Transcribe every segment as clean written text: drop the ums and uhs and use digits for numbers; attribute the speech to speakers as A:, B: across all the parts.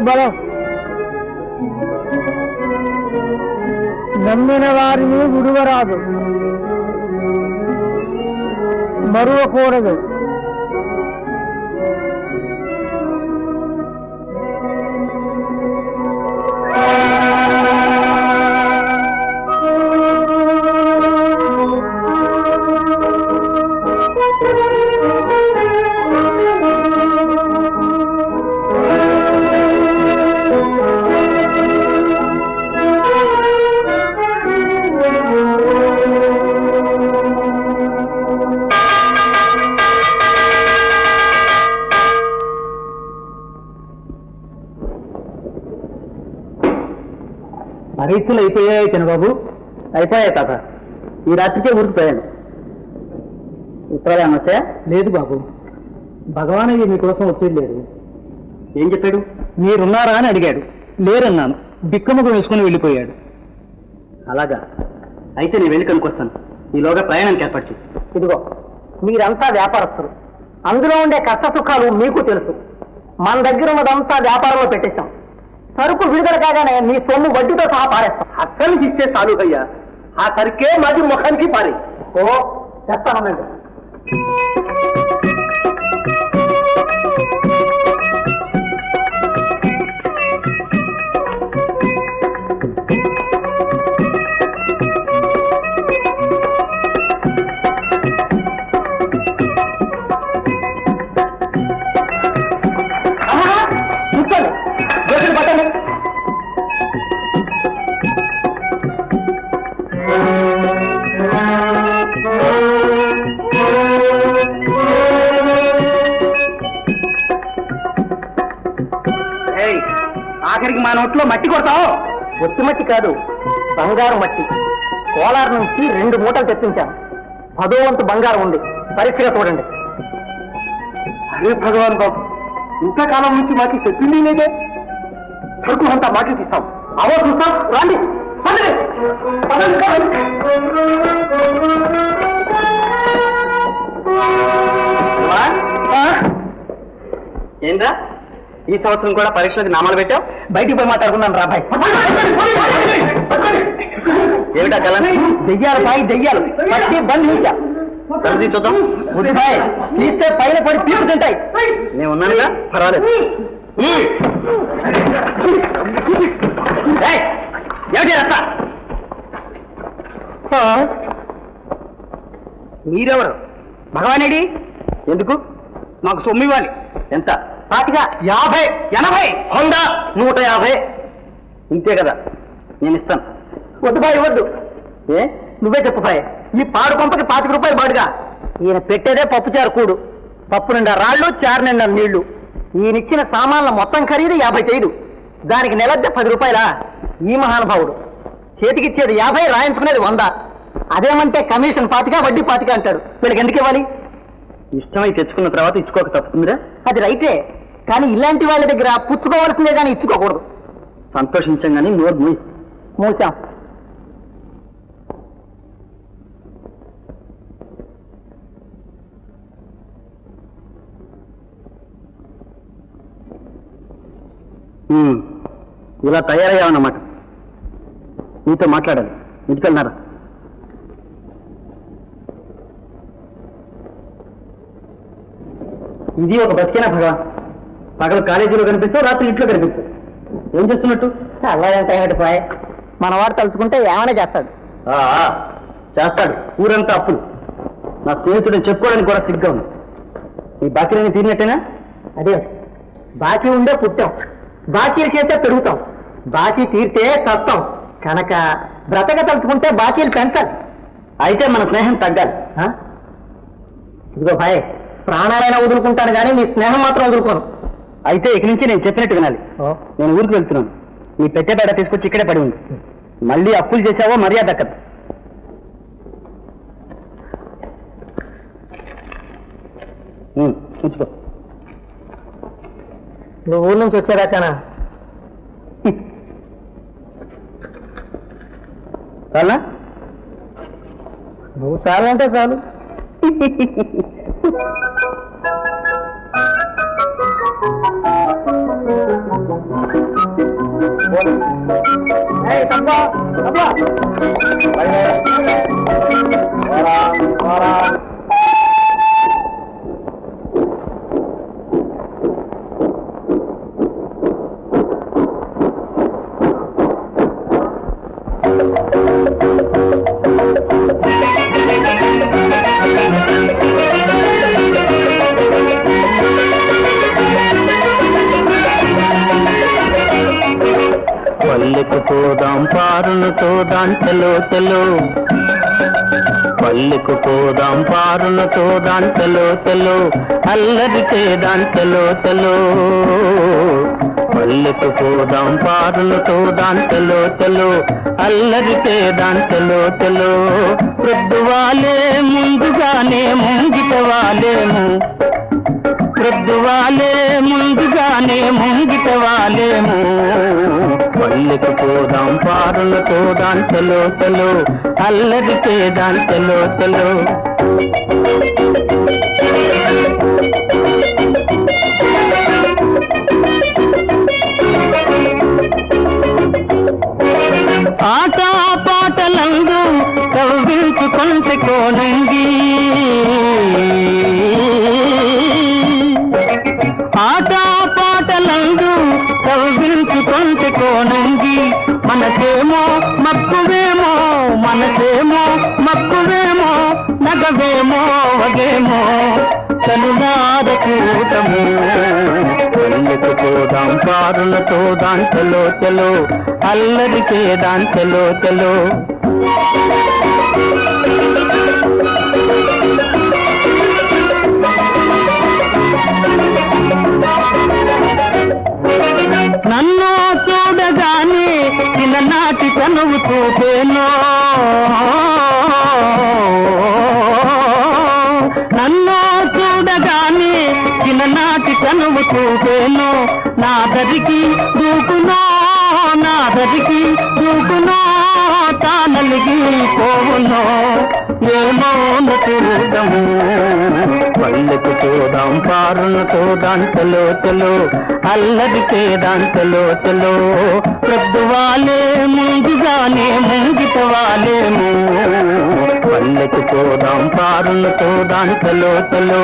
A: బలం. నమ్మిన వారిని విడువరాదు, మరువకూడదు.
B: పరీక్షలు అయిపోయాయి చిన్నబాబు. అయిపోయాయి తాత. ఈ రాత్రికే ఊరికి పోయాను. ఉత్తరాలు ఏమన్నా వచ్చాయా? లేదు బాబు, భగవానయ్య మీకోసం వచ్చేది లేదు. ఏం చెప్పాడు? మీరున్నారా అని అడిగాడు. లేరన్నాను. బిక్కముఖం వేసుకుని వెళ్ళిపోయాడు. అలాగా? అయితే నేను వెళ్ళి కనుకొస్తాను. ఈలోగా ప్రయాణానికి ఏర్పాటు చేయి.
A: ఇదిగో, మీరంతా వ్యాపారస్తులు, అందులో ఉండే కష్ట సుఖాలు మీకు తెలుసు. మన దగ్గర ఉన్నదంతా వ్యాపారంలో పెట్టేశాం. సరుకు విడుదల కాగానే మీ సొమ్ము వడ్డీతో సహా పారేస్తాం.
B: అక్కడికి ఇస్తే చాలు అయ్యా. ఆ సరికే మాది ముఖానికి పారే.
A: ఓ చెప్తానండి.
B: ఆఖరికి మా నోట్లో మట్టి కొడతావు.
A: ఒత్తి మట్టి కాదు, బంగారు మట్టి. కోలార్ నుంచి 2 మూటలు తెప్పించాను. 10వ వంతు బంగారం ఉంది. పరీక్షగా చూడండి.
B: అరే భగవాన్ బాబు, ఇంతకాలం నుంచి మాకు చెప్పింది లేదే. సరుకు అంతా మాకి తీస్తాం. అవో చూస్తాం. రాండి. ఏంద్రా, ఈ సంవత్సరం కూడా పరీక్షలకు నామాలు పెట్టావు? బయటికి పోయి మాట్లాడుకున్నాను రా భాయ్. ఏమిటా కల? దెయ్యాలు భాయ్, దెయ్యాలు. పట్టి బంధించా. బంధి చూద్దాం. భాయ్ తీస్తే పైన పడి పీపు తింటాయి. నేను ఉన్నానుగా, పర్వాలేదు. ఏమిటి రస్తా? మీరెవరు? భగవానేడి? ఎందుకు? మాకు సొమ్ము ఇవ్వాలి. ఎంత? 50, 80, 100, 150. ఇంతే కదా, నేను ఇస్తాను.
A: వద్దు భాయ్, వద్దు.
B: ఏ?
A: నువ్వే చెప్పు భాయ్. ఈ పాడు పంపకి 25 రూపాయలు బాడుగా. ఈయన పెట్టేదే పప్పుచారు కూడు. పప్పు నిండా రాళ్ళు, చారు నిండా నీళ్లు. ఈయనిచ్చిన సామాన్ల మొత్తం ఖరీదు 50 చేయదు. దానికి నెలద్దె 10 రూపాయలా? ఈ మహానుభావుడు చేతికిచ్చేది 50, రాయించుకునేది 100. అదేమంటే కమిషన్ 25, వడ్డీ 25 అంటాడు. వీళ్ళకి ఎందుకు ఇవ్వాలి?
B: ఇష్టమై తెచ్చుకున్న తర్వాత ఇచ్చుకోక తప్పుతుందిరా.
A: అది రైతే, కానీ ఇలాంటి వాళ్ళ దగ్గర పుచ్చుకోవాల్సిందే కానీ ఇచ్చుకోకూడదు.
B: సంతోషించాం కానీ నోరు
A: మూసాం.
B: ఇలా తయారయ్యావన్నమాట. నీతో మాట్లాడాలి. ఇంటికెళ్ళినారా? ఇది ఒక బతికేనా భగవాన్? పగలు కాలేజీలో కనిపిస్తావు, రాత్రి ఇంట్లో కనిపిస్తావు. ఏం చేస్తున్నట్టు?
A: అలాగంటే ఏమిటి పోయ్, మనవాడు తలుచుకుంటే ఏమైనా చేస్తాడు.
B: చేస్తాడు. ఊరంతా అప్పులు. నా స్నేహితుడిని చెప్పుకోవడానికి కూడా సిగ్గా ఉంది. ఈ బాకీలని తీరినట్టేనా?
A: అదే, బాకీ ఉండే పుట్టాం, బాకీలు చేస్తే పెరుగుతాం, బాకీ తీరితే చస్తాం. కనుక బ్రతక తలుచుకుంటే బాకీలు పెంచాలి.
B: అయితే మన స్నేహం తగ్గాలి.
A: ఇదిగో భాయ్, ప్రాణాలైనా వదులుకుంటాను కానీ నీ స్నేహం మాత్రం వదులుకోను.
B: అయితే ఇక నుంచి నేను చెప్పినట్టు వినాలి. నేను ఊరికి వెళ్తున్నాను. నీ పెట్టే బేడ తీసుకొచ్చి ఇక్కడే పడి ఉంది. మళ్ళీ అప్పులు చేసావో మర్యాద దక్కదు. ఉంచుకో.
A: నువ్వు ఊరి నుంచి వచ్చేదాకానా?
B: చాలా?
A: నువ్వు చాలంటే చాలు.
B: పల్లెకు పోదాం పారును తోదాం చలో చలో పల్లెకు పోదాం పారును తోదాం చలో చలో అల్లరి చేదాం చలో చలో పల్లెకు పోదాం పారును తోదాం చలో చలో అల్లరి చేదాం చలో చలో ప్రొద్దువాలే ముందుగానే ముంగిట వాలేము ప్రొద్దువాలే ముందుగానే ముంగిట వాలేము పల్లెకు పోదాం పారును తోదాం చలో చలో అల్లరి చేదాం చలో చలో ఆట పాటలందు కవ్వించుకొంటే కోనంగి ఆట పాటలందు కవ్వించుకొంటే కోనంగి మనసేమో మక్కువేమో మనసేమో మక్కువేమో నగవేమో వగేమో కనునాద కూటము పల్లెకు పోదాం పారును తోదాం చలో చలో అల్లరి చేదాం చలో చలో నన్ను చూడగానే చిన్ననాటి కనువు చూపేనో నన్ను చూడగానే చిన్ననాటి కనువు చూపేనో నా దరికి దూకునో నా దరికి దూకునో తానలిగి పోవునో ఏమో చూడము పల్లెకు పోదాం పారును తోదాం చలో చలో అల్లరి చేదాం చలో చలో ప్రొద్దువాలే ముందుగానే ముంగిట వాలేము పల్లెకు పోదాం పారును తోదాం చలో చలో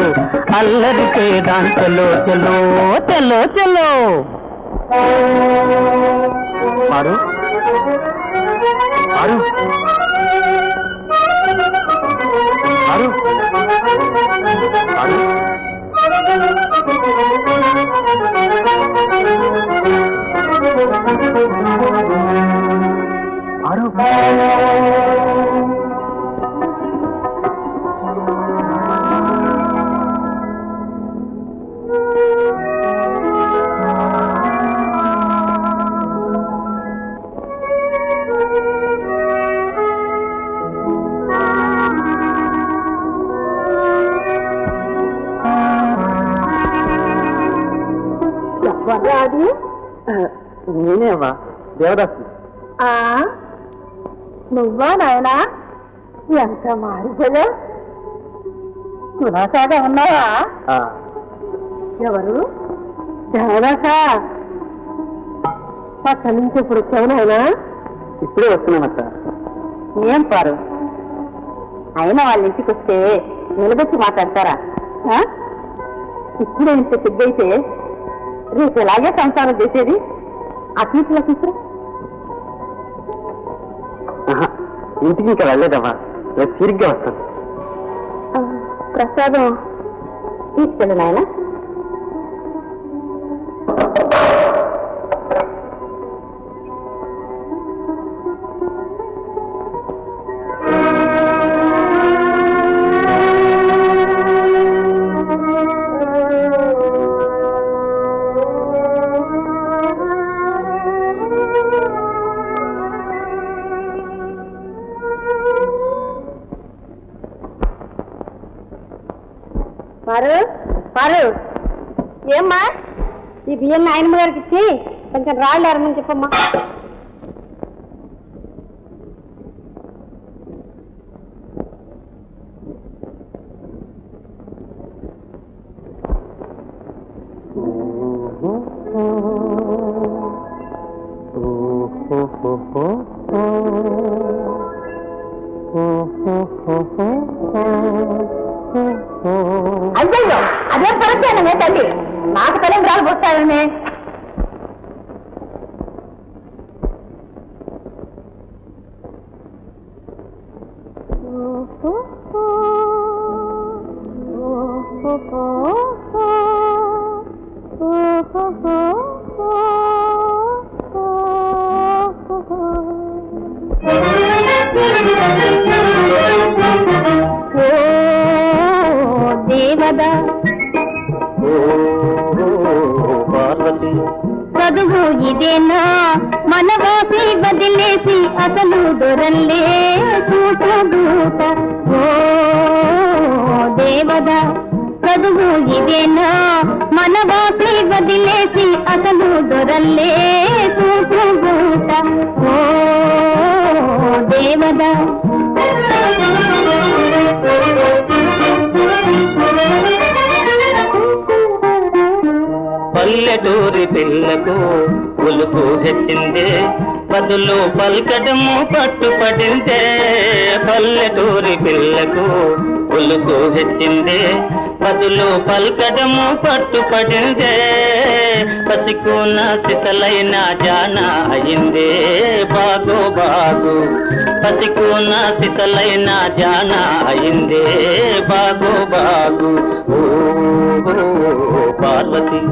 B: అల్లరి చేదాం చలో చలో చలో చలో పారు పారు పారు పారు
A: రాదు
B: నేనేవా దేవదాసు
A: నువ్వా నాయనా ఎంత మారిపోయా కులాసాగా ఉన్నావా ఎవరు దేవదాసా అక్కడి నుంచి ఇప్పుడు వచ్చావు నాయనా
B: ఇప్పుడే వస్తున్నానక్క
A: ఏం పారు అయినా వాళ్ళ ఇంటికి వస్తే నిలబెట్టి మాట్లాడతారా ఇప్పుడే ఇంత సిద్ధైతే రేపు ఎలాగే సంసారం చేసేది అట్లా తీసుకురా
B: ఇంటికి ఇంకా వెళ్ళలేదమ్మా రేపు తిరిగ్గా వస్తాను
A: ప్రసాదం తీసుకెళ్ళు నాయన పారు పారు ఏమ్మా ఈ బియ్యం నాయనమ్మ గారికి ఇచ్చి కొంచెం రాళ్ళు అరమని చెప్పమ్మా అయ్యో అదే పరిచయం తల్లి నాకు తల్లి రాలు పోస్తాడని దేవదా చదువు ఇదేనా మనవాసి వదిలేసి అసలు దొరల్లే చూటూట ఓ దేవదా చదువు ఇదేనా మనవాసి వదిలేసి అసలు దొరల్లే చూటూట ఓ దేవదా
C: పల్లెటూరి పిల్లకు ఉలుపు హెచ్చిందే బదులు పల్కటము పట్టుపడిందే పల్లెటూరి పిల్లకు ఉలుపు హెచ్చిందే బదులు పల్కటము పట్టుపడిందే పసికున్న సితలైన జాన అయిందే బాగు బాగు పసికున్న సితలైన జాన అయిందే బాగు బాగు ఓ పార్వతి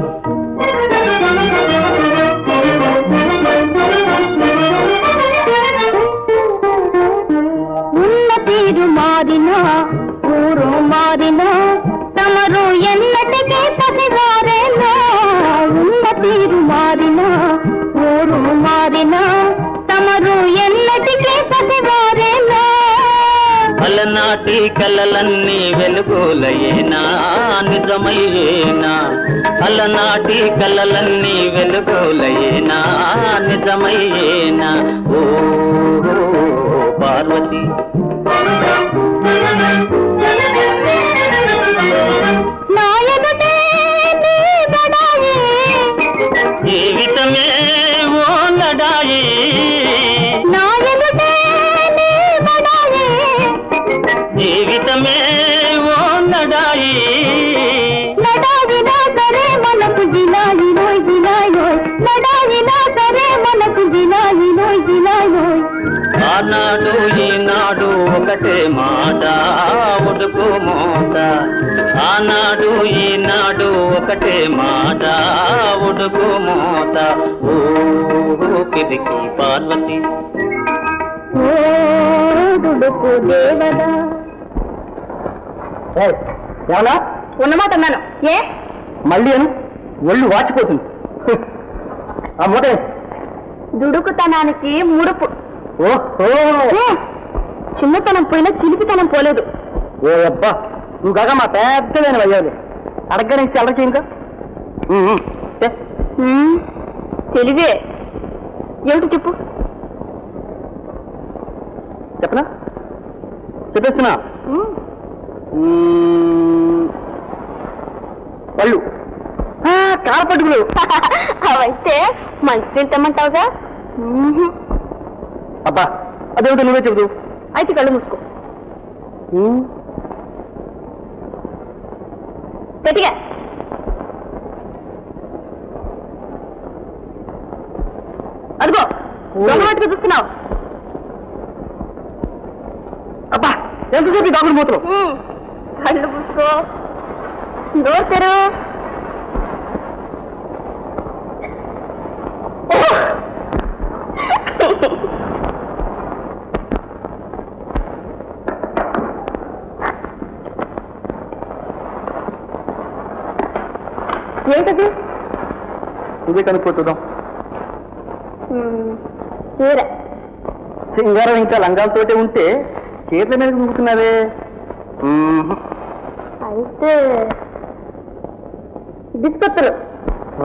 A: ఉన్న తీరు మారినా ఊరు మారినా తమరు ఎన్నటికీ పసివారేనా ఉన్న తీరు మారినా ఊరు మారినా తమరు ఎన్నటికీ పసివారేనా
C: అలనాటి కలలన్నీ వెలుగులయేనా నిజమయ్యేనా అలనాటి కలలన్నీ వెలుగులయేనా నిజమయ్యేనా ఓ పార్వతి జీవితమే ఓ లడాయి జీవితమే ఓ లడాయి
A: లడాయినా సరే మనకు జిలాయి నోయ్ జిలాయి నోయ్ లడాయినా సరే మనకు జిలాయి నోయ్ జిలాయి నోయ్
C: ఆనాడు ఈనాడు ఒకటే మాట ఉడుకు మోత ఆనాడు ఈనాడు ఒకటే మాట ఉడుకు మోత ఓ కిరికి పార్వతి
A: ఓ దుడుకు దేవదా
B: ఏమన్నా
A: ఉన్నమాట అన్నాను ఏ
B: మళ్ళీ అను ఒళ్ళు వాచిపోతుంది ఆ మూట
A: దుడుకుతనానికి ముడుపు
B: ఓహో
A: చిన్నతనం పోయినా చిలిపితనం పోలేదు
B: ఓ అబ్బా నువ్వు కాగా మా పెద్దదైన అయ్యాలి అడగ్గానే అల్లరి చేయనుక
A: తెలివే ఏమిటి చెప్పు
B: చెప్పనా చెప్పేస్తున్నా పళ్ళు కారపట్టుకులు
A: అవైతే మంచినీళ్ళు తెమ్మంటావుగా
B: అబ్బా అదేమిటో నువ్వే చెబుతూ
A: అయితే కళ్ళు మూసుకో గట్టిగా అదిగో దొంగమాటగా చూస్తున్నావు
B: అబ్బా ఎంతసేపు దాగుడు మూతలు
A: కళ్ళు మూసుకో నోరు తెరు ఏంటది
B: నువ్వే కనుక్కోతుందాం
A: చీర
B: సింగారం ఇంకా లంగాలతోటే ఉంటే చేతుల మీద నువ్వుతున్నావే
A: అయితే బిస్కత్తులు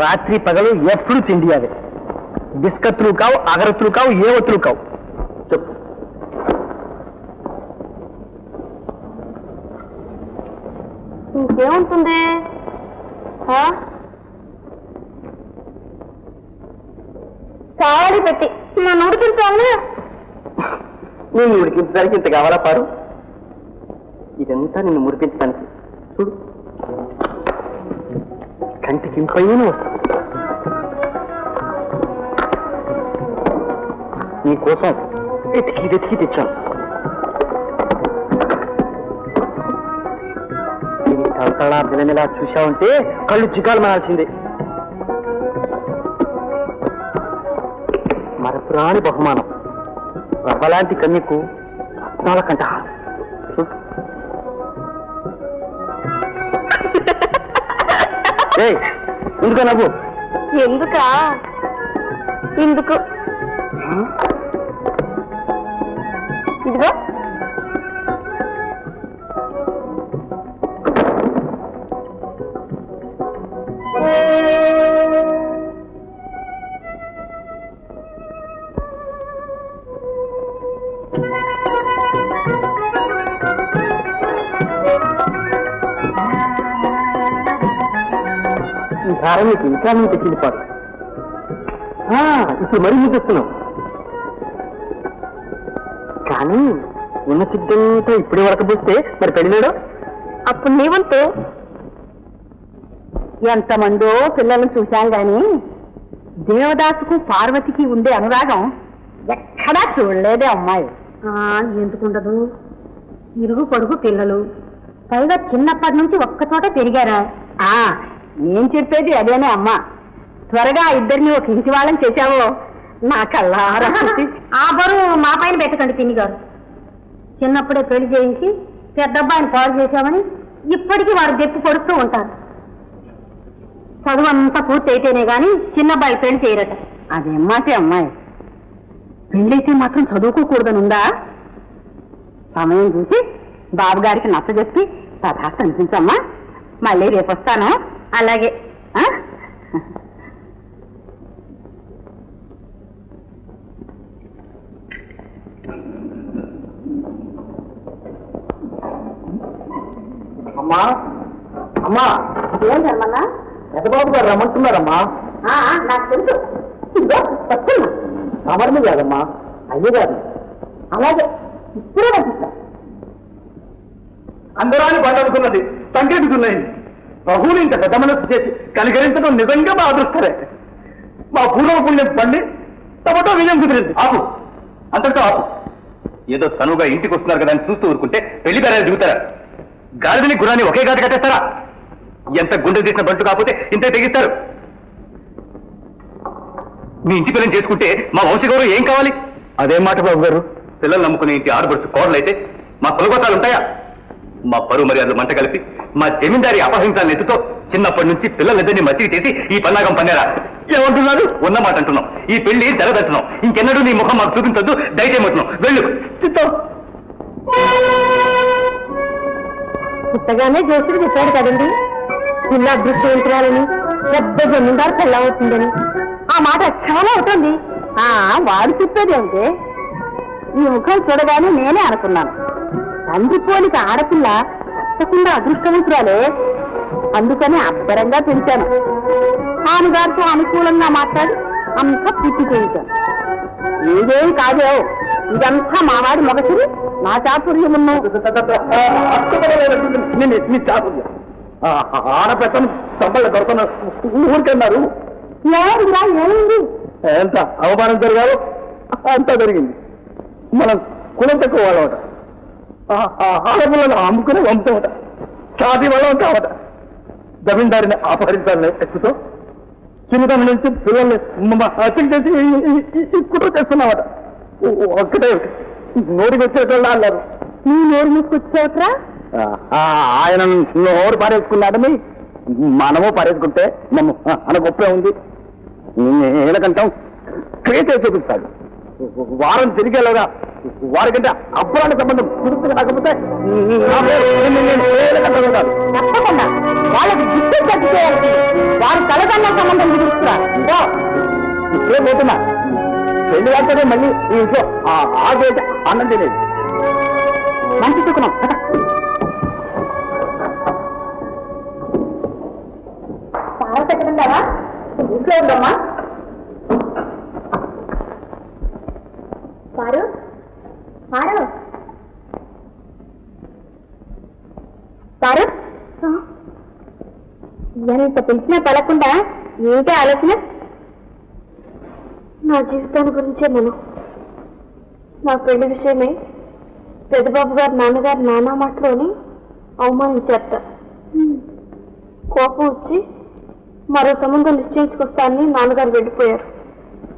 B: రాత్రి పగలు ఎప్పుడు తిండియాలి బిస్కత్తులు కావు అగరత్తులు కావు ఏ ఒత్తులు కావు చెప్పు
A: ఇంకేముంటుంది కావాలి పెట్టి నన్ను ఉడికించాను నేను ఉడికించడానికి ఇంత కావాలా పారు? ఇదంతా నిన్ను మురిపించడానికి చూడు, కంటికి ఇంపైన వస్తుంది. నీకోసం వెతికి తెచ్చాను. ఇది తలతలా పిల్లనిలా చూశావంటే కళ్ళు జిగాలు మానాల్సిందే. మరపురాని బహుమానం, రవ్వలాంటి కన్యకు రత్నాల కంట. ఎందుకు నవ్వు?
D: ఎందుకా? ఎందుకు? ఇదిగో
A: ఈ ధార మీకు ఇంకా నేను తెచ్చింది పాటు. ఇప్పుడు మరీ మీకు తెస్తున్నావు. కానీ ఉన్న సిద్ధంతో ఇప్పుడే వరకపోతే మరి పెళ్ళాడు.
D: అప్పుడు నీ వంతు. ఎంతమందో పిల్లలను చూశాం గాని దేవదాసుకు పార్వతికి ఉండే అనురాగం ఎక్కడా చూడలేదే అమ్మాయి. ఎందుకుండదు? ఇరుగు పొరుగు పిల్లలు, పైగా చిన్నప్పటి నుంచి ఒక్కచోట పెరిగారా? నేను చెప్పేది అదేనే అమ్మా. త్వరగా ఇద్దరిని ఒక ఇంటి వాళ్ళని చేశావో నా కళ్ళారా. ఆ బరువు మా పైన పెట్టకండి పిన్ని గారు. చిన్నప్పుడే పెళ్లి చేయించి పెద్దబ్బాయిని పాడు చేశామని ఇప్పటికీ వారు దెప్పి పొడుస్తూ ఉంటారు. చదువు అంతా పూర్తి అయితేనే గాని చిన్నబ్బాయి పెళ్లి చేయరట. అదేం మాటే అమ్మాయి. పెళ్ళైతే మాత్రం చదువుకోకూడదనుందా? సమయం చూసి బాబు గారికి నచ్చ చెప్పి తథాస్తు అనిపించమ్మా. మళ్ళీ రేపు వస్తాను. అలాగే.
A: అమ్మా అమ్మా,
D: ఏం జరమన్నా?
A: పెద్దబాబు గారు రమ్మంటున్నారమ్మా.
D: నాకు తెలుసు.
A: ఎవరిని కాదమ్మా, అయ్యగారు.
D: అలాగే ఇప్పుడే పంపిస్తా.
A: అందరాని పండుకున్నది సంకేతుకున్నాయి. బహువులు ఇంత పెద్ద మనసు చేసి కనికరించడం నిజంగా మా అదృష్టరే. మా పూర్వ పుణ్యం పండి తమతో విజయం కుదిరింది. ఆపు, అంతటితో ఆపు. ఏదో తనువుగా ఇంటికి వస్తున్నారు కదా అని చూస్తూ ఊరుకుంటే పెళ్లి బేరాలు దిగుతారా? గాడిదని గురాన్ని ఒకే గాడి కట్టేస్తారా? ఎంత గుండె తీసిన బంటు కాకపోతే ఇంతే తెగిస్తారు. మీ ఇంటి పిల్లలు చేసుకుంటే మా వంశగౌరవం ఏం కావాలి? అదేం మాట బాబు గారు. పిల్లలు నమ్ముకునే ఇంటి ఆడబడుచు కోడలైతే మా కులగోతాలు ఉంటాయా? మా పరువు మర్యాదలు మంట కలిపి మా జమీందారి అపహరించాలని ఎత్తుతో చిన్నప్పటి నుంచి పిల్లలిద్దరిని మచ్చికి చేసి ఈ పన్నాగం పన్నారా? ఏమంటున్నారు? ఉన్నమాట అంటున్నాం. ఈ పెళ్లి జరగదంటున్నాం. ఇంకెన్నడూ నీ ముఖం మాకు చూపించొద్దు, దయచేయమంటున్నాం. వెళ్ళు.
D: పుట్టగానే జోషుడు చెప్పాడు కదండి, పిల్ల అదృష్టవంతురాలని, పెద్ద జమీందారు పెళ్ళవుతుందని. ఆ మాట చాలా అవుతుంది. వాడు చెప్పేది అంటే ఈ ముఖం చూడగానే నేనే అనుకున్నాను, తండ్రి పోలిక ఆడపిల్ల తప్పకుండా అదృష్టవంతురాలే. అందుకని అబ్బరంగా పెంచాను. ఆమెగారితో అనుకూలంగా మాట్లాడి అంతా పూర్తి చేయించాను. ఏదేం కాదో, ఇదంతా మావాడి మొగసిరి, నా చాతుర్యమున్నా.
A: ఆడపెట్టను సంబళ్ళ దొరకన ఊరికన్నారు.
D: ఏమైంది?
A: ఎంత అవమానం జరిగారు అంతా జరిగింది. మనం కులం తక్కువ వాళ్ళమట, ఆడపిల్లను అమ్ముకుని వంశమట, ఛాతి వాళ్ళం కావట. జమీందారిని అపహరించాలని ఎత్తుతో చిన్నతనం నుంచి పిల్లల్ని హత్య చేసి కుట్ర చేస్తున్నామట. ఒక్కటే నోటికి వచ్చేటోళ్ళు అన్నారు.
D: నీ నోరు మూసుకొచ్చావుట్రా?
A: ఆయన నోరు పారేసుకున్నాడని మనము పారేసుకుంటే మన గొప్పే ఉంది. ఏలకంటాం క్రేతే చూపిస్తాడు. వారం తిరిగేలాగా వారికంటే అబ్బరాని సంబంధం కుదుర్చుగా రాకపోతే
D: తప్పకుండా వాళ్ళకి గిట్టే ఖర్చు చేయాల్సింది. వారి తలకన్నా సంబంధం కుదురుస్తురా.
A: ఇప్పుడే పోతున్నా. పెళ్లి కాకపోతే మళ్ళీ ఈ ఇంట్లో ఆగేది అన్నం తినేది.
D: మంచి సుఖం. చాలా పెట్టకుంటావా? ఇంట్లో ఉందమ్మా. పారు పారా పారు ఎంత పిలిచినా పలకుండా ఏంటి ఆలోచన? నా జీవితాన్ని గురించే మనం నా పెళ్లి విషయమై పెద్దబాబు గారు నాన్నగారు నానా మాటలోని అవమానించారట. కోపం వచ్చి మరో సంబంధం నిశ్చయించుకొస్తానని నాన్నగారు వెళ్ళిపోయారు.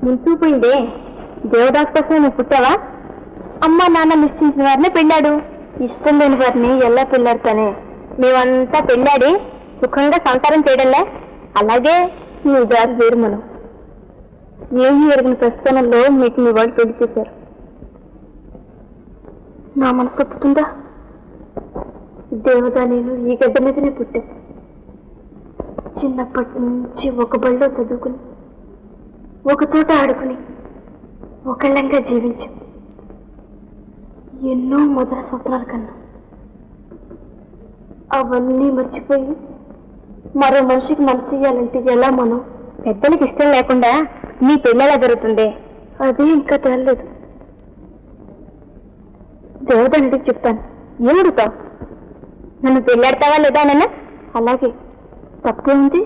D: ముంచుపోయిందే. దేవదాస్ కోసం నువ్వు పుట్టావా? అమ్మ నాన్న నిశ్చయించిన వారినే పెళ్ళాడు. ఇష్టం లేని వారిని ఎలా పెళ్ళాడుతానే? మేమంతా పెళ్ళాడి సుఖంగా సంసారం చేయడంలే. అలాగే నీ దారి వేరు. మనం ఏమీ ఎరిగిన ప్రస్థానంలో మీకు మీ వాళ్ళు పెళ్లి చేశారు. నా మనసు ఒప్పుతుందా? దేవత నేను ఈ గడ్డ మీదనే పుట్టా. చిన్నప్పటి నుంచి ఒక బడిలో చదువుకుని ఒక చోట ఆడుకుని ఒకళ్ళంగా జీవించు. ఎన్నో మొదల స్వప్నాల కన్నా అవన్నీ మర్చిపోయి మరో మనిషికి మనసు ఇయ్యాలంటే ఎలా? మనం పెద్దలకి ఇష్టం లేకుండా నీ పెళ్ళెలా జరుగుతుంది? అదే ఇంకా తేలలేదు. దేవతనికి చెప్తాను. ఏమడుగుతావు? నన్ను పెళ్ళాడతావా లేదా నన్ను? అలాగే. తప్పేంటి?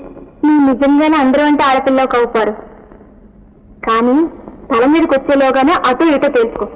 D: నువ్వు నిజంగానే అందరూ అంటే ఆడపిల్లవు కవుపారు. కానీ తల మీదకి వచ్చేలోగానే అటో ఇటో తెలుసుకో.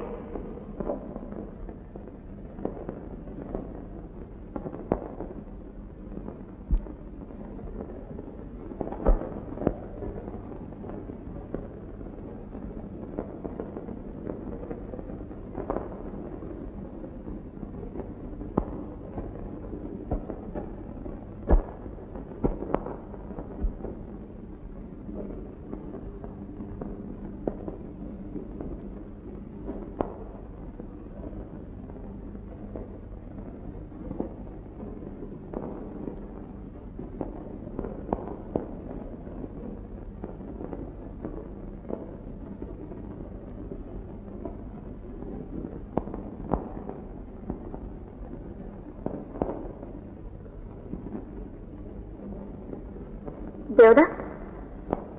D: దేవుడా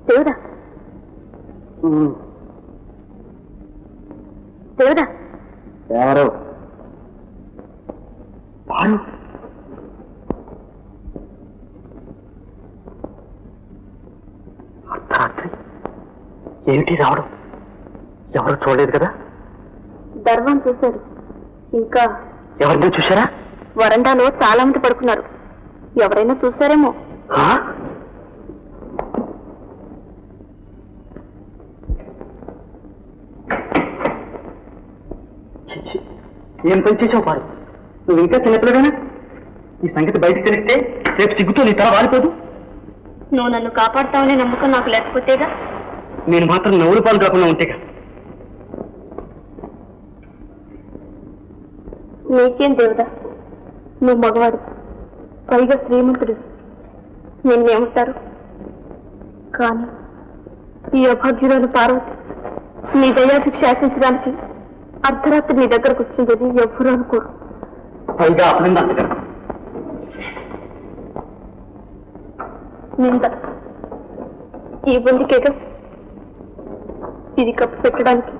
D: దేవుడా దేవుడా
B: ఎవరు? పారు. అర్ధరాత్రి ఏమిటి రావడం? ఎవరు చూడలేదు కదా?
D: దర్వం చూశారు. ఇంకా
B: ఎవరిని చూశారా?
D: వరండాలో చాలా మంది పడుకున్నారు. ఎవరైనా చూశారేమో.
B: ఏం పని చేసావు పారు? నువ్వు ఇంకా చిన్నపిల్లగానే? ఈ సంగతి బయటకు తెలిస్తే రేపు సిగ్గుతో నీ తల వాలిపోదు.
D: నువ్వు నన్ను కాపాడుతావనే నమ్మకం నాకు లేకపోతేగా.
B: నేను మాత్రం నవ్వుల పాలు కాకుండా ఉంటేగా.
D: నీకేం దేవుడా, నువ్వు మగవాడు, పైగా శ్రీమంతుడు. నిన్నేమంటారు? కానీ ఈ అభాగ్యురాలు పార్వతి నీ దయాశిక్ష శాసించడానికి అర్ధరాత్రి నీ దగ్గరకు వచ్చిందని ఎవ్వరూ అనుకోరు.
B: పైగా అప్పుడే అంతగా
D: నింద ఈ బొందికేగా ఇది కప్పు పెట్టడానికి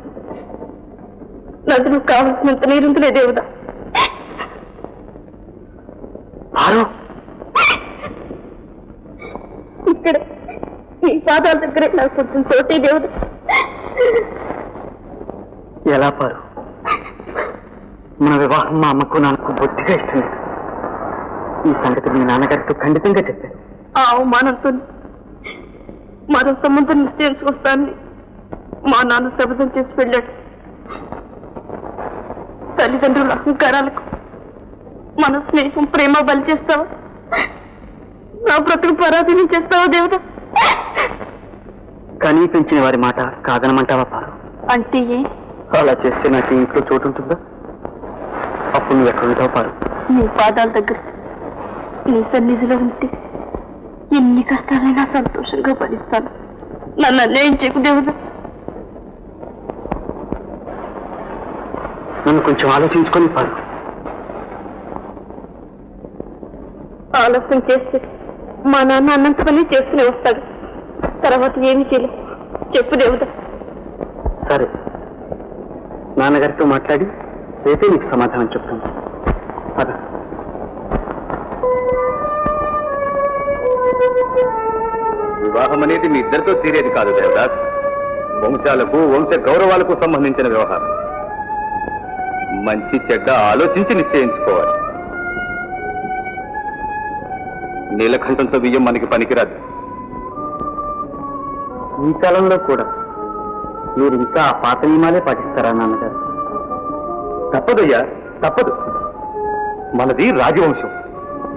D: నదులు కావలసినంత నీరుందులే దేవుడా. ఇక్కడ ఈ పాదాల దగ్గరే నాకు కొంచెం చోటే దేవుడు.
B: ఎలా పారు? మన వివాహం మా అమ్మకు నాకు బొత్తిగా ఇష్టం లేదు. ఈ సంగతి మీ నాన్నగారితో ఖండితంగా చెప్పారు.
D: ఆ అవమానంతో మరో సంబంధం నిశ్చయించుకొస్తానని మా నాన్న శపథం చేసి వెళ్ళాడు. తల్లిదండ్రుల అహంకారాలకు మన స్నేహం ప్రేమ బలి చేస్తావా? నా బ్రతుకు పరాధీనం చేస్తావా దేవుడా?
B: కానీ పెంచిన వారి మాట కాదనమంటావా పారు?
D: అంటే
B: అలా చేస్తే నాకు ఇంట్లో చోటు ఉంటుందా? అప్పుడు నువ్వు ఎక్కడ ఉంటావు పారు?
D: నీ పాదాల దగ్గర నీ సన్నిధిలో ఉంటే ఎన్ని కష్టాలైనా సంతోషంగా భరిస్తాను. నన్ను అన్యాయం చేయకు దేవుడా.
B: నన్ను కొంచెం ఆలోచించుకొని పారు.
D: ఆలస్యం చేస్తే మా నాన్న అన్నంత పని చేసుకుని వస్తాడు. తర్వాత ఏమి చేయలేదు. చెప్పు దేవుడా.
B: సరే, నాన్నగారితో మాట్లాడి రేపే నీకు సమాధానం చెప్తాను. పద.
C: వివాహం అనేది మీ ఇద్దరితో తీరేది కాదు దేవదాస్. వంశాలకు వంశ గౌరవాలకు సంబంధించిన వ్యవహారం. మంచి చెడ్డ ఆలోచించి నిశ్చయించుకోవాలి. నీలకంఠంతో బియ్యం మనకి పనికిరాదు.
B: ఈ కాలంలో కూడా మీరు ఇంకా ఆ పాత నియమాలే పాటిస్తారా నాన్నగారు?
C: తప్పదయ్యా, తప్పదు. మనది రాజవంశం.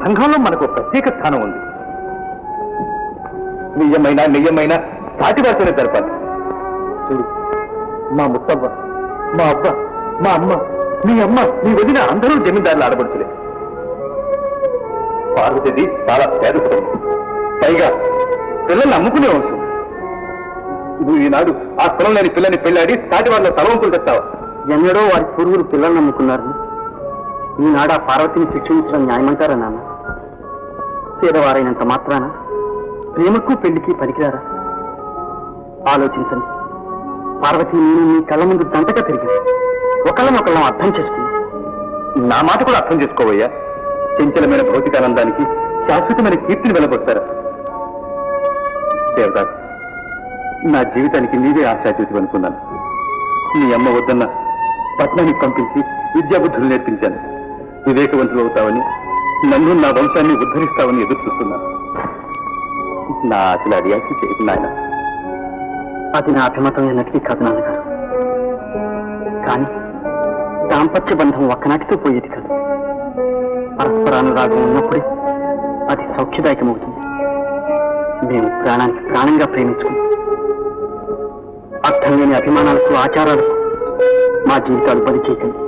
C: సంఘంలో మనకు ప్రత్యేక స్థానం ఉంది. నియ్యమైనా నెయ్యమైనా సాటివారితోనే జరపాలి. చూడు, మా ముత్తవ్వ, మా అవ్వ, మా అమ్మ, మీ అమ్మ, మీ వదిన అందరూ జమీందారులు ఆడబడుచులే. పార్వతిది చాలా పేద కుటుంబం. పైగా పిల్లల్ని అమ్ముకునే వంశం. నువ్వు ఈనాడు ఆ స్థలం లేని పిల్లని పెళ్ళాడి సాటి వాళ్ళ తలవంపులు తెస్తావా?
B: ఎన్నడో వారి పూర్వులు పిల్లల్ని నమ్ముకున్నారు. ఈనాడు ఆ పార్వతిని శిక్షించడం న్యాయమంటారా నాన్న? పేదవారైనంత మాత్రాన ప్రేమకు పెళ్లికి పనికిరారా? ఆలోచించండి. పార్వతి నేను మీ కళ్ళ ముందు జంటగా తిరిగింది. ఒకళ్ళనొకళ్ళం అర్థం చేసుకుని.
C: నా మాట కూడా అర్థం చేసుకోవయ్యా. చంచలమైన భౌతికానందానికి శాశ్వతమైన కీర్తిని వెలబొస్తారా? దేవదాస్, నా జీవితానికి నీవే ఆశాజ్యోతి అనుకున్నాను. నీ అమ్మ వద్దన్న పట్నానికి పంపించి విద్యాబుద్ధులు నేర్పించాను. వివేకవంతులు అవుతావని, నన్ను నా వంశాన్ని ఉద్ధరిస్తావని ఎదురు చూస్తున్నాను. నా అసలు అది ఆశ చేయదు నాయన.
B: అది నా అభిమతం ఎన్నటికీ కాదు నాన్నగారు. కానీ దాంపత్య బంధం ఒక్కనాటితో పోయేది కాదు. పరస్పరానురాగం ఉన్నప్పుడే అది సౌఖ్యదాయకమవుతుంది. మేము ప్రాణానికి ప్రాణంగా ప్రేమించుకున్నాం. అర్థం లేని అభిమానాలకు, ఆచారాలకు మా జీవితాలు బలి చేయకండి.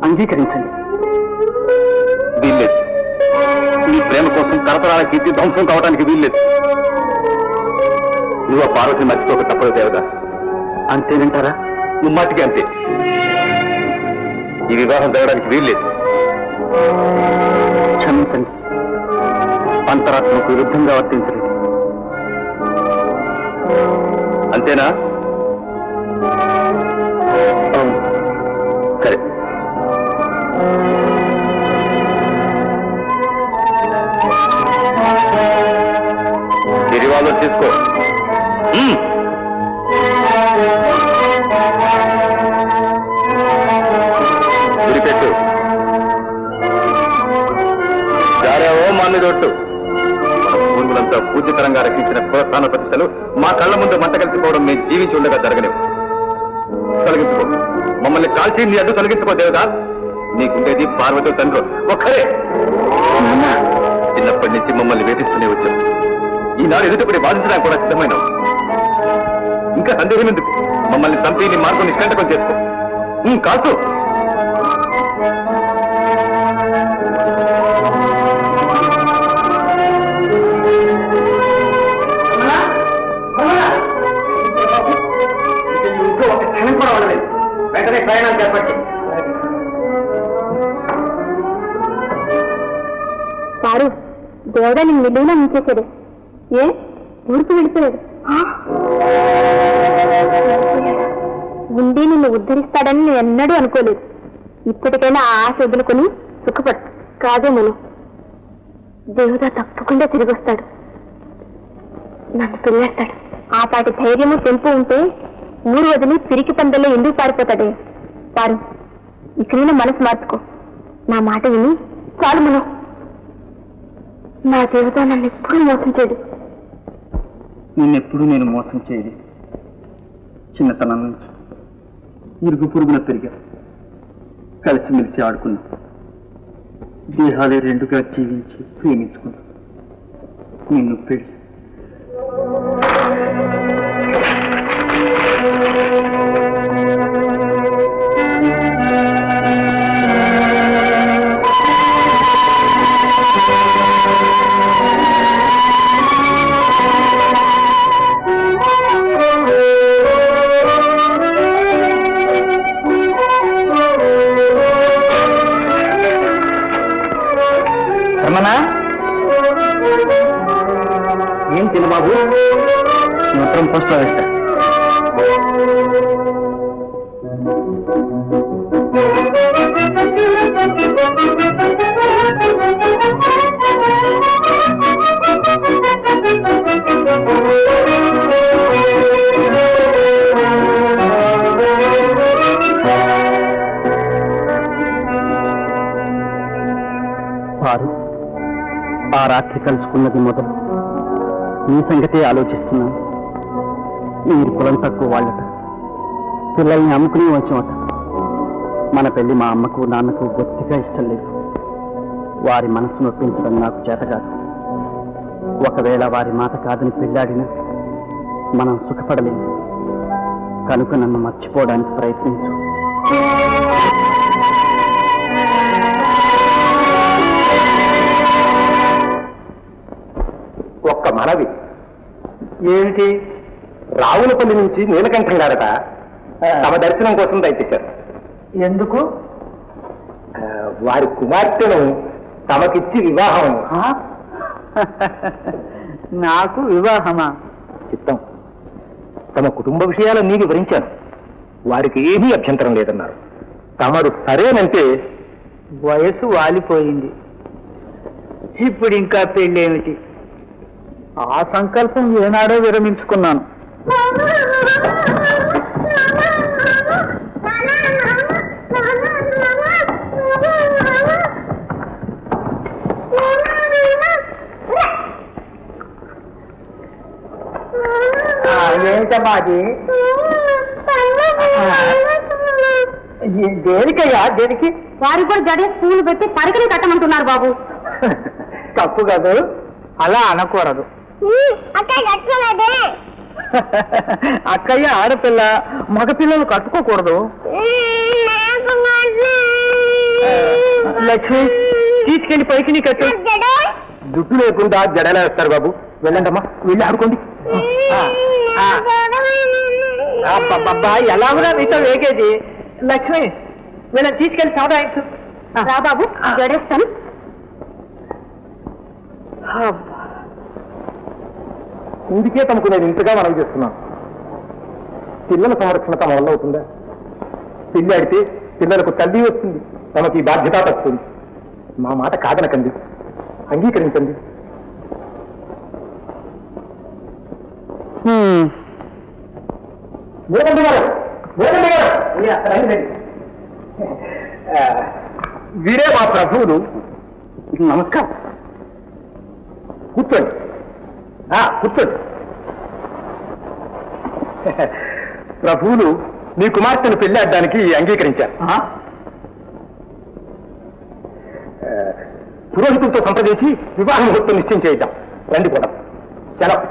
B: అంగీకరించండి.
C: వీల్లేదు. నీ ప్రేమ కోసం తరతరాల కీర్తి ధ్వంసం కావడానికి వీల్లేదు. నువ్వు ఆ పార్వతిని మర్చిపోక తప్పదు దేవదాస్.
B: అంతేనంటారా?
C: ముమ్మాటికి అంతే. ఈ వివాహం జరగడానికి వీల్లేదు.
B: క్షమించండి. అంతరాత్మకు విరుద్ధంగా వర్తించలేదు.
C: అంతేనా?
B: అవును.
C: సరే. గిరివాళ్ళు తీసుకో. గురిపెట్టు. జారావో మాన్నిదొట్టు. మన పూర్వులంతా పూజ్యతరంగా రక్షించిన ప్రోత్సాహన ప్రతిష్టలు మా కళ్ళ ముందు మంట కలిసిపోవడం మేము జీవించి ఉండగా జరగలేవు. తొలగించుకో. మమ్మల్ని కాల్చి నీ అడ్డు తొలగించుకో దేవదా. నీకుండేది పార్వతి తండ్రి ఒక్కరే. చిన్నప్పటి నుంచి మమ్మల్ని వేధిస్తూనే వచ్చాం. ఈనాడు ఎదుటిపడి బాధించడానికి కూడా సిద్ధమైనావు. ఇంకా సందేహం ఎందుకు? మమ్మల్ని చంపి నీ మార్గం నిష్కంటకం చేసుకో. కాల్చు.
B: ఇంట్లో ఒక క్షణం కూడా ఉండలేదు. వెంటనే ప్రయాణం చేపట్టి.
D: పారు, దేవుడా నిన్ను నిలువునా ముంచేశాడు. ఏ ఊరికి వెళ్ళిపోయాడు. ఉండి నిన్ను ఉద్ధరిస్తాడని నేను ఎన్నడూ అనుకోలేదు. ఇప్పటికైనా ఆ ఆశ వదులుకొని సుఖపడు. కాదేమోను, దేవుడా తప్పకుండా తిరిగి వస్తాడు. నన్ను పెళ్ళేస్తాడు. ఆ పాటి ధైర్యము తెంపు ఉంటే ఊరు వదిలి పిరికి పందల్లో ఎందుకు పారిపోతాడే? పారు, ఇక్కడైనా మనసు మార్చుకో. నా మాట విని చాలు. మనం నా దేవుడా నన్ను ఎప్పుడూ మోసం చేయడు.
B: నిన్నెప్పుడు నేను మోసం చేయలేదు. చిన్నతనం నుంచి ఇరుగు పురుగున పెరిగా. కలిసిమెలిసి ఆడుకున్నా. దేహాలే రెండుగా జీవించి ప్రేమించుకున్నా. నిన్ను పెళ్లి ఏం చిన్నబాబు? మొత్తం పోస్ట్ వేస్తా. వారు ఆ రాత్రి కలుసుకున్నది మొదలు నీ సంగతే ఆలోచిస్తున్నాను. మీరు కులం తక్కువ వాళ్ళట, పిల్లల్ని అమ్ముకునే వచ్చామట. మన పెళ్లి మా అమ్మకు నాన్నకు బొత్తిగా ఇష్టం లేదు. వారి మనసు నొప్పించడం నాకు చేత కాదు. ఒకవేళ వారి మాట కాదని పెళ్ళాడినా మనం సుఖపడలేము. కనుక నన్ను మర్చిపోవడానికి ప్రయత్నించు.
C: ఒక్క మనవి. ఏమిటి? రావులపల్లి నుంచి నీలకంఠం గారట తమ దర్శనం కోసం దయచేశారు.
B: ఎందుకు?
C: వారి కుమార్తెను తమకిచ్చి వివాహం.
B: నాకు వివాహమా?
C: చిత్తం. తమ కుటుంబ విషయాలన్నీ వివరించాను. వారికి ఏమీ అభ్యంతరం లేదన్నారు. తమరు సరేనంటే
B: వయసు వాలిపోయింది. ఇప్పుడు ఇంకా పెళ్ళేమిటి? ఆ సంకల్పం ఏనాడో విరమించుకున్నాను. ఏంటమ్మా అది? దేనికయ్యా? దేనికి?
D: వారికి కూడా జడే పూలు పెట్టి పరికలు కట్టమంటున్నారు బాబు.
B: తప్పు కాదు, అలా అనకూడదు. అక్కయ్య ఆడపిల్ల, మగపిల్లలు కట్టుకోకూడదు. లక్ష్మి, తీసుకెళ్లి పైకి నీ కట్టు.
C: జుట్టు లేకుండా జడలా వేస్తారు బాబు. వెళ్ళండమ్మా, వెళ్ళి ఆడుకోండి.
B: ఎలా కూడా మీతో వేగేది. లక్ష్మి, వీళ్ళని తీసుకెళ్లి సముదాయించు.
D: రా బాబు, జడేస్తాను.
C: ఇందుకే తమకు నేను ఇంతగా మనవి చేస్తున్నాను. పిల్లల సంరక్షణ తమ వల్ల అవుతుందా? పిల్లి ఆడితే పిల్లలకు తల్లి వస్తుంది. తమకి ఈ బాధ్యత తప్పుతుంది. మా మాట కాదనకండి, అంగీకరించండి. వీరే మా ప్రభువులు. నమస్కారం. కూర్చోండి, కూర్చోండి. ప్రభువులు మీ కుమార్తెను పెళ్ళాడడానికి అంగీకరించారు. పురోహితులతో సంప్రదించి వివాహ ముహూర్తం నిశ్చయం చేద్దాం. రండి కూడా. సెలవు.